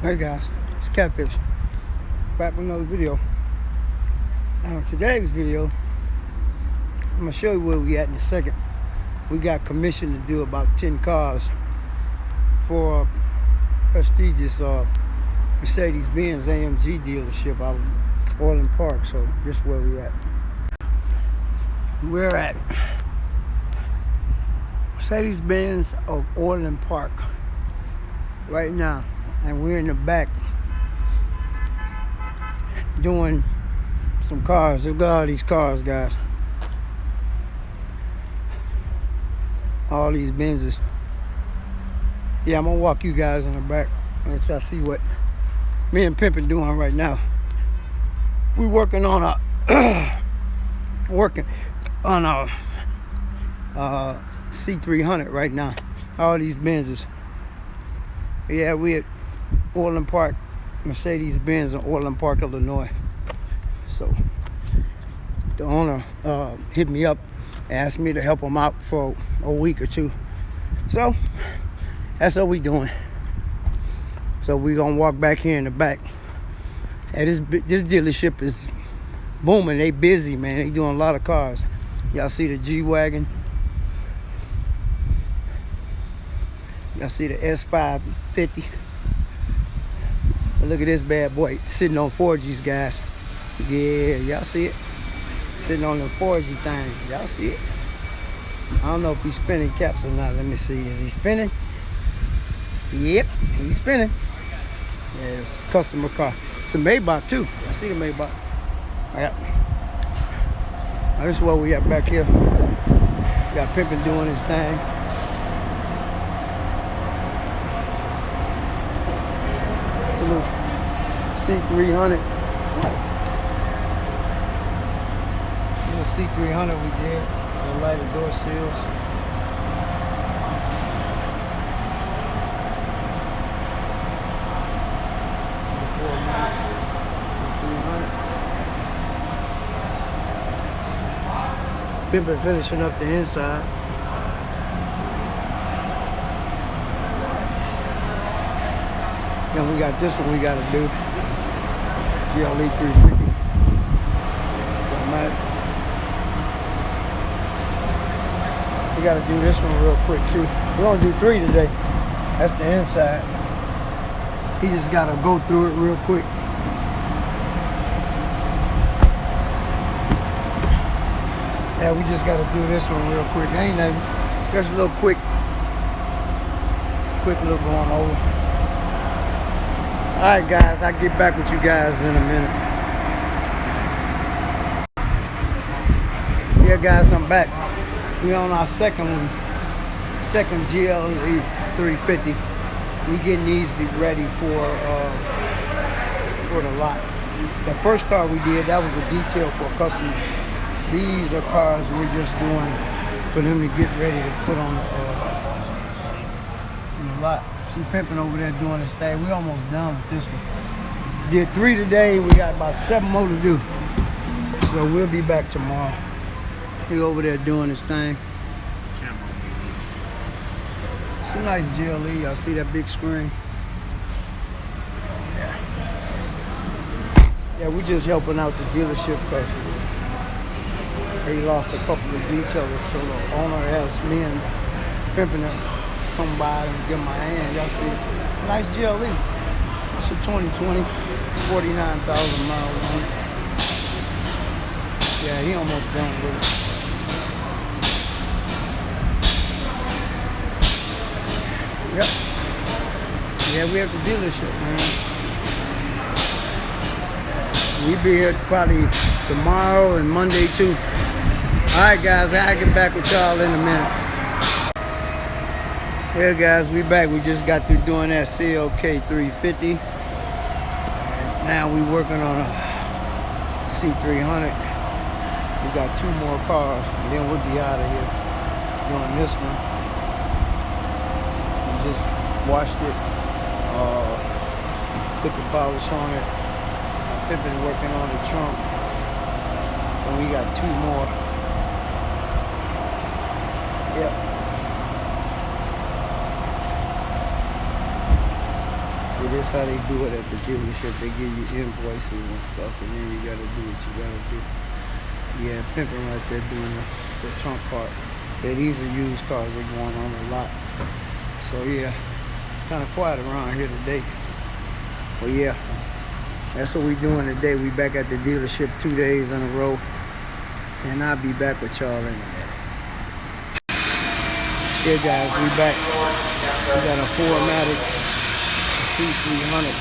Hey guys, it's Catfish. Back with another video. Now today's video, I'm gonna show you where we at in a second. We got commissioned to do about 10 cars for a prestigious Mercedes AMG dealership out in Orland Park. So this is where we at. We're at Mercedes of Orland Park right now, and we're in the back doing some cars. Look at all these cars, guys. All these Benzes. Yeah, I'm gonna walk you guys in the back and try to see what me and Pimpin doing right now. We working on a C300 right now. All these Benzes. Yeah, we at Orland Park Mercedes in Orland Park, Illinois. So the owner hit me up, asked me to help him out for a week or two. So that's what we doing. So we gonna walk back here in the back. And this dealership is booming. They busy, man. They doing a lot of cars. Y'all see the G-Wagon. Y'all see the S550. Look at this bad boy sitting on 4Gs, guys. Yeah, y'all see it? Sitting on the 4G thing. Y'all see it? I don't know if he's spinning caps or not. Let me see. Is he spinning? Yep, he's spinning. Yeah, customer car. It's a Maybach too. I see the Maybach. Yep. Now, this is where we at back here. Got Pimpin doing his thing. C300. Little C300 we did. The lighted door seals. Pimpin finishing up the inside. Then we got this one we got to do. GLE 350. We got to do this one real quick too. We're going to do 3 today. That's the inside. He just got to go through it real quick. Yeah, we just got to do this one real quick. Ain't nothing. Just a little quick little going over. Alright guys, I'll get back with you guys in a minute. Yeah guys, I'm back. We on our second GLE 350. We getting these ready for the lot. The first car we did, that was a detail for a customer. These are cars we're just doing for them to get ready to put on the lot. See Pimpin over there doing his thing. We almost done with this one. Did 3 today. We got about 7 more to do. So we'll be back tomorrow. He over there doing his thing. It's a nice GLE. Y'all see that big screen? Yeah, we just helping out the dealership because they lost a couple of detailers. So the owner asked me and Pimpin to come by and give my hand. Y'all see, nice GLE. It's a 2020, 49,000 miles on it. Yeah, he almost done with it. Yep. Yeah, we have the dealership, man. We be here probably tomorrow and Monday too. Alright guys, I'll get back with y'all in a minute. Yeah guys, we back. We just got through doing that CLK 350. Now we working on a C300. We got 2 more cars, and then we'll be out of here doing this one. We just washed it, put the polish on it. I've been working on the trunk, and we got 2 more. Yep. See, this how they do it at the dealership. They give you invoices and stuff, and then you gotta do what you gotta do. Yeah, Pimpin right there doing the trunk part. Yeah, these are used cars. They're going on a lot. So yeah, kind of quiet around here today. But yeah, that's what we doing today. We back at the dealership 2 days in a row, and I'll be back with y'all in a minute. Yeah, guys, we back. We got a 4MATIC C300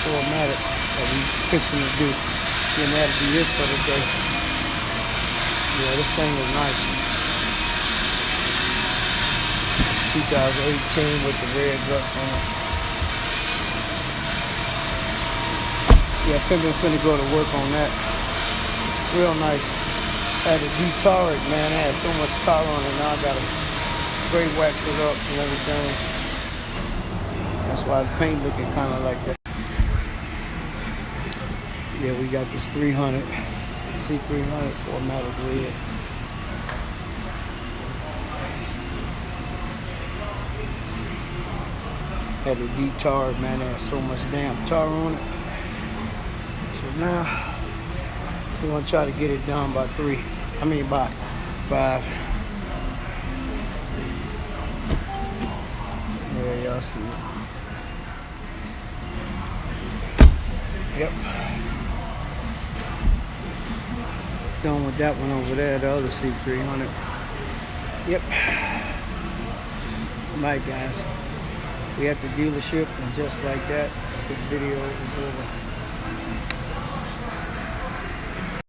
4MATIC that we fixing to do. And that'll be it for the day. Yeah, this thing is nice. 2018 with the red guts on it. Yeah, Pimpin finna go to work on that. Real nice. Had to de-tar it, man. I had so much tar on it. Now I gotta spray wax it up and everything. That's why the paint looking kind of like that. Yeah, we got this 300 C300 4MATIC red. Had to de-tar it, man. They had so much damn tar on it. So now we're gonna try to get it done by by 5. Yeah, y'all see it. Yep. Done with that one over there, the other C300. Yep. Alright, guys. We at the dealership, and just like that, this video is over.